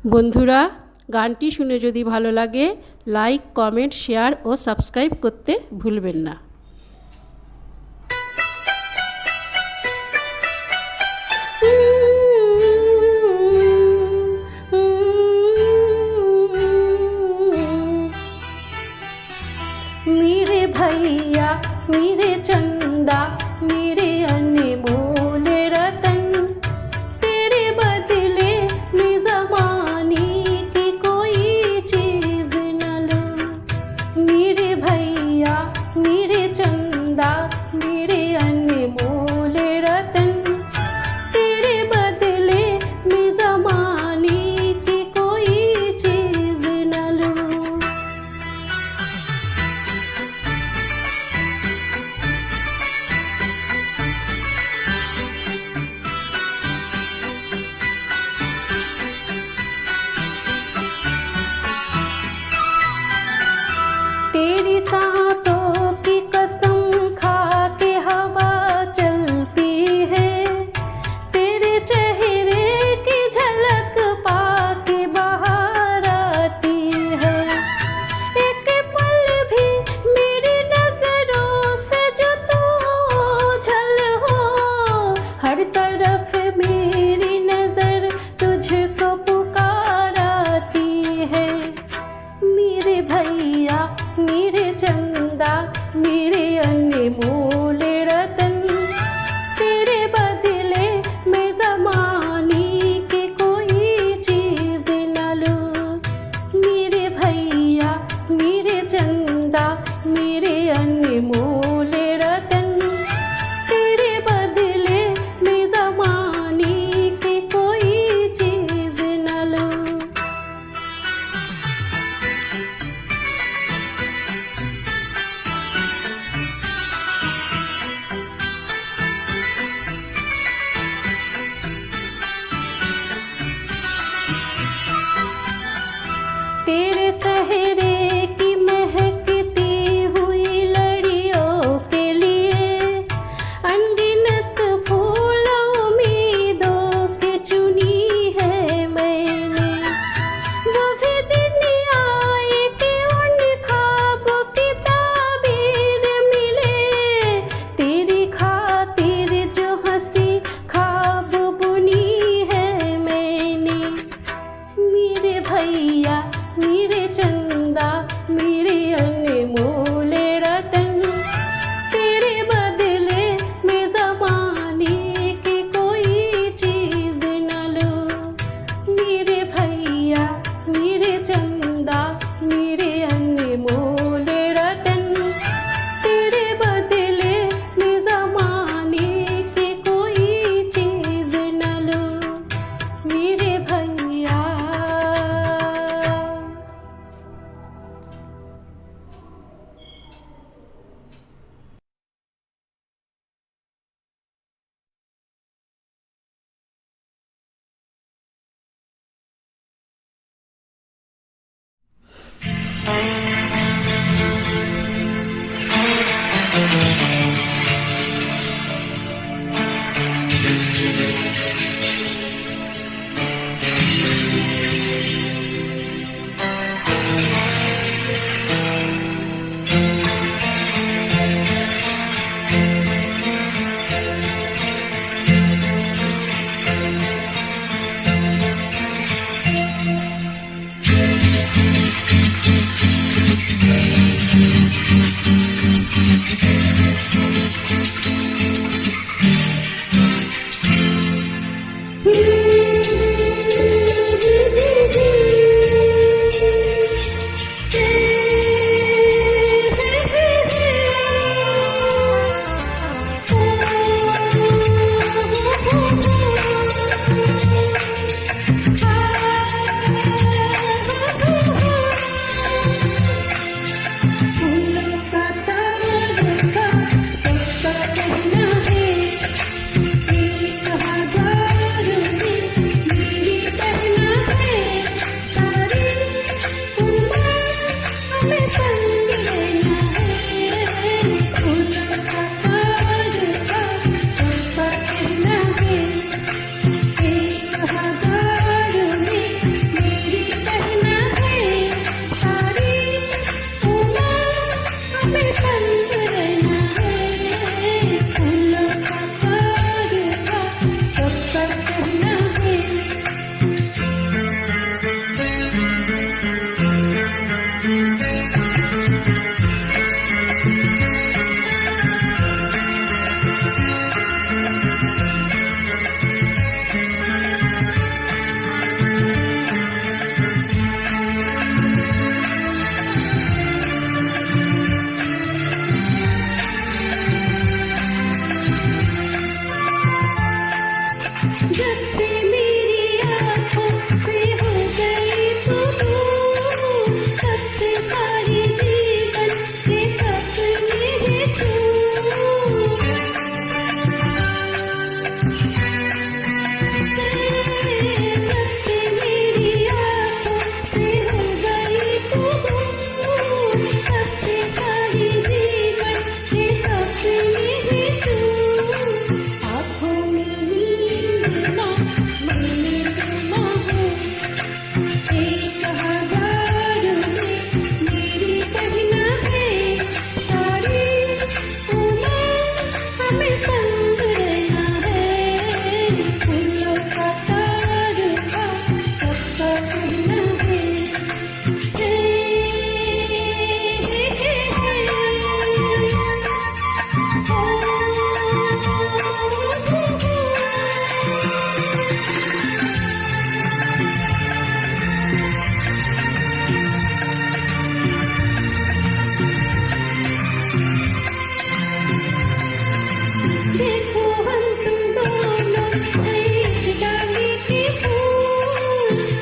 বন্ধুরা, গানটি শুনে যদি ভালো লাগে লাইক, কমেন্ট, শেয়ার ও সাবস্ক্রাইব করতে ভুলবেন না। मेरे भैया मेरे चंदा मेरे अनमोल रतन, तेरे बदले में ज़माने की कोई चीज़ न लूं। मेरे भैया मेरे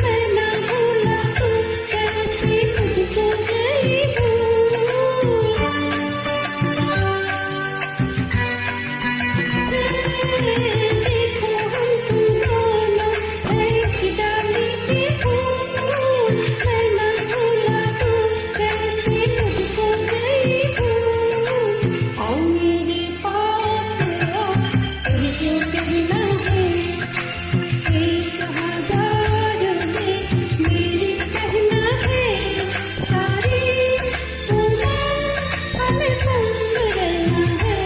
मैं ना भूला तू कैसे तुझको गई भूल। देखो हम तुम दोनों एक डाली के फूल, मैं ना भूला तू कैसे तुझको गई भूल। आओ मेरे पास आओ, तुझको कहना है, एक हजार में मेरी कहना है, सारी उम्र हमें संग रहना है,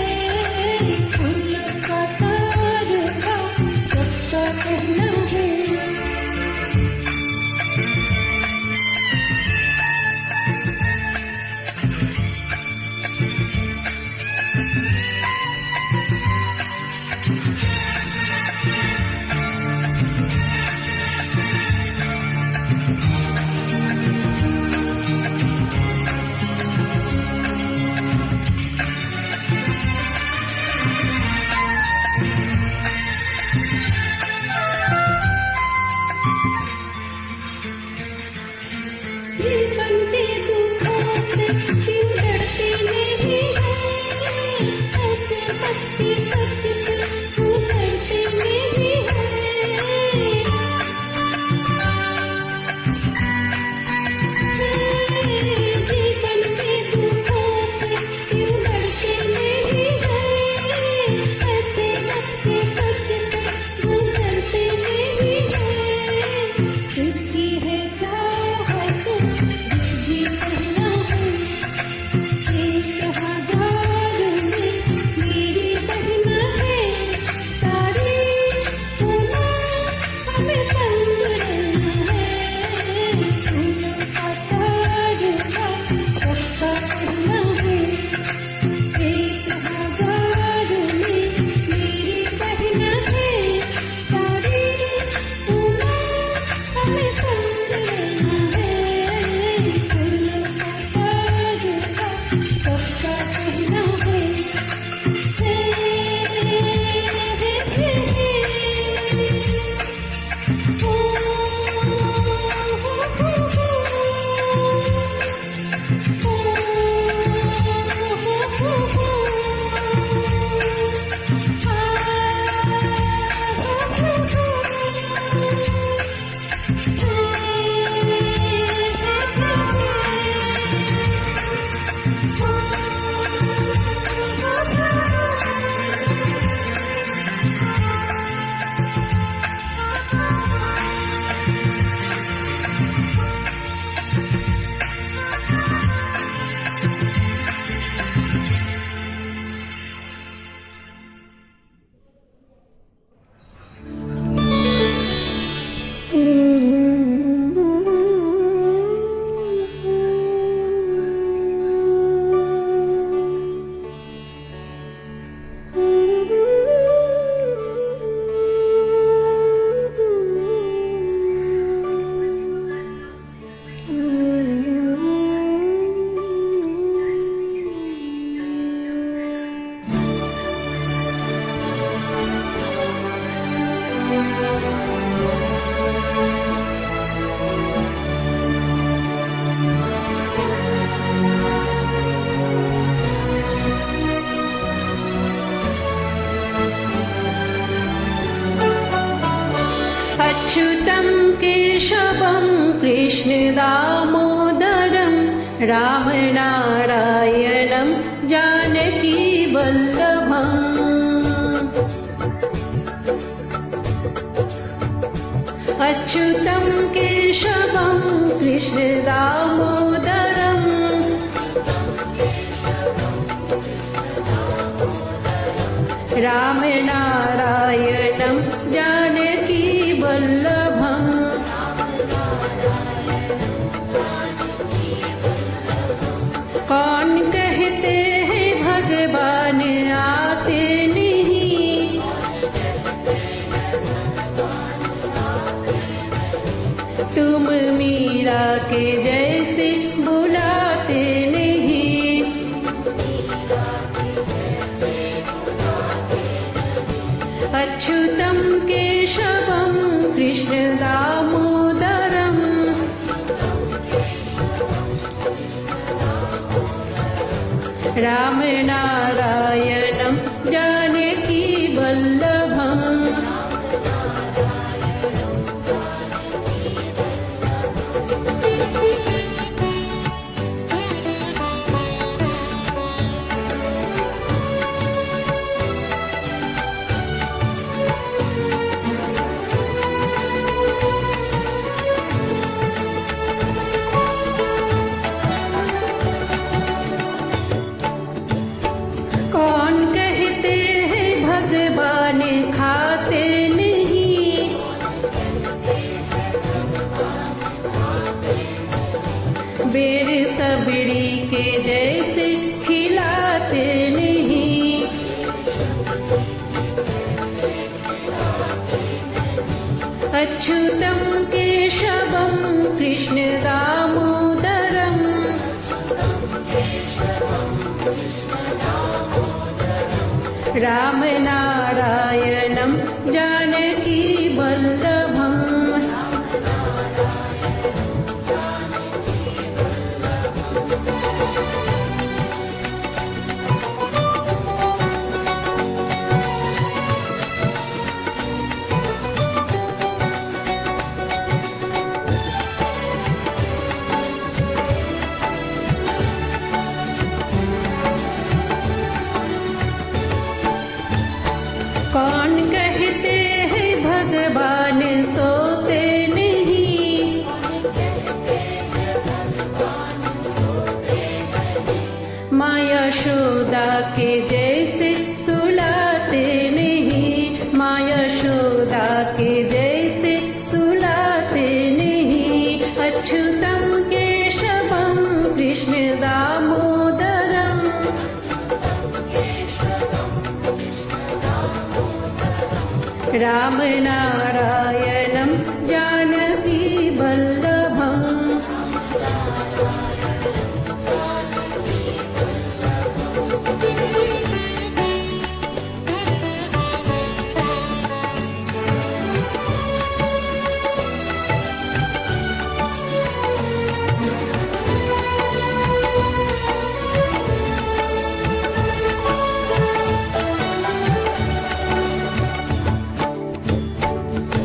फूलों का तारुका सबका कहना है। जीवन के दुखों से क्यों डरती नहीं है, ऐसे बचती सच से तू डरती नहीं है। जीवन के दुखों से क्यों डरती नहीं है, ऐसे बचती सच से तू डरती नहीं है। सीखी है चाहत भी कहना है, एक हजार में मेरी कहना है, सारी उम्र हमें संग रहना है, फूलों का तारुका सबका कहना है, एक हजार में मेरी कहना है, सारी उम्र हमें संग रहना है, फूलों का तारुका सबका कहना है। अच्युतं केशवं कृष्णदामोदरं रामनारायणं जानकीवल्लभम्। अच्युतं केशवं कृष्णदामोदरं रामनारायणं जानकीवल्लभम्। कौन कहते हैं भगवान आते नहीं, तुम मीरा के जैसे बुलाते नहीं। अच्युतं केशवं कृष्णदामोदरं राम नारायणं जानकी वल्लभम् कौन कहते हैं भगवान खाते नहीं, बेर सबड़ी के जैसे खिलाते नहीं। अच्युतम केशवम कृष्ण दामोदरम राम नारायणं जानकी वल्लभम् कौन कहते हैं भगवान सोते नहीं, माँ यशोदा के जैसे सुलाते नहीं, माँ यशोदा के जैसे सुलाते नहीं। अच्युतम केशवम कृष्ण दामोदरम राम नारायणं जानकी वल्लभम्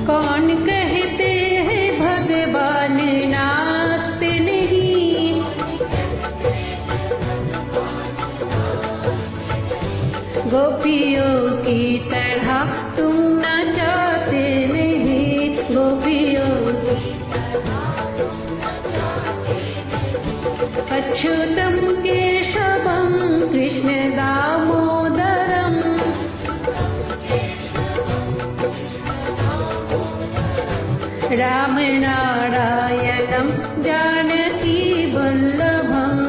कौन कहते हैं भगवान नाचते नहीं, गोपियों की तरह तुम नचाते नहीं, गोपियों अच्युतम केशवम कृष्ण दामोदरम राम नारायणं जानकी वल्लभम्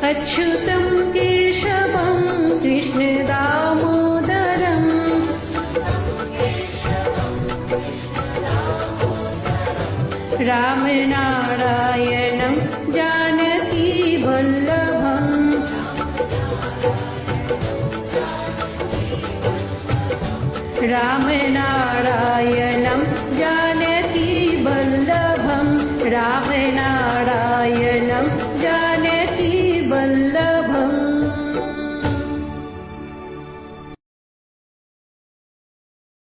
अच्युतं केशवं कृष्ण दामोदरम् राम नारायणं जानकी वल्लभम् राम नारायणं जानकी वल्लभम् राम नारायणं